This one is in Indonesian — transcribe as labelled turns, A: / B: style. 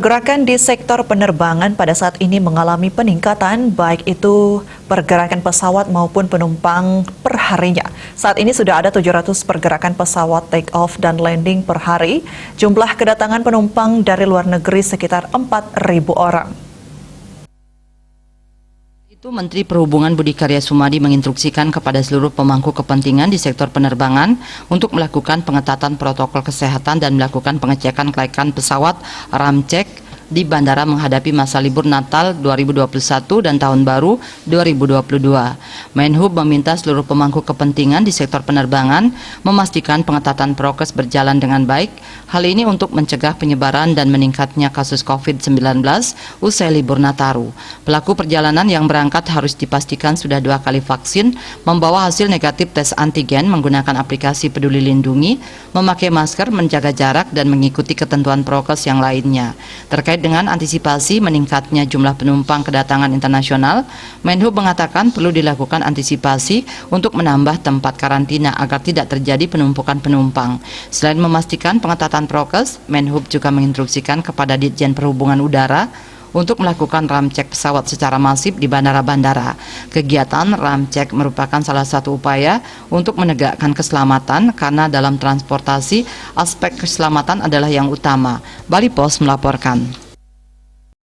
A: Pergerakan di sektor penerbangan pada saat ini mengalami peningkatan, baik itu pergerakan pesawat maupun penumpang per harinya. Saat ini sudah ada 700 pergerakan pesawat take off dan landing per hari. Jumlah kedatangan penumpang dari luar negeri sekitar 4.000 orang.
B: Menteri Perhubungan Budi Karya Sumadi menginstruksikan kepada seluruh pemangku kepentingan di sektor penerbangan untuk melakukan pengetatan protokol kesehatan dan melakukan pengecekan kelayakan pesawat ramcek di bandara menghadapi masa libur Natal 2021 dan Tahun Baru 2022. Menhub meminta seluruh pemangku kepentingan di sektor penerbangan memastikan pengetatan prokes berjalan dengan baik. Hal ini untuk mencegah penyebaran dan meningkatnya kasus COVID-19 usai libur Nataru. Pelaku perjalanan yang berangkat harus dipastikan sudah 2 kali vaksin, membawa hasil negatif tes antigen menggunakan aplikasi Peduli Lindungi, memakai masker, menjaga jarak, dan mengikuti ketentuan prokes yang lainnya. Terkait dengan antisipasi meningkatnya jumlah penumpang kedatangan internasional, Menhub mengatakan perlu dilakukan antisipasi untuk menambah tempat karantina agar tidak terjadi penumpukan penumpang. Selain memastikan pengetatan prokes, Menhub juga menginstruksikan kepada Ditjen Perhubungan Udara untuk melakukan ramcek pesawat secara masif di bandara-bandara. Kegiatan ramcek merupakan salah satu upaya untuk menegakkan keselamatan karena dalam transportasi aspek keselamatan adalah yang utama. Bali Pos melaporkan.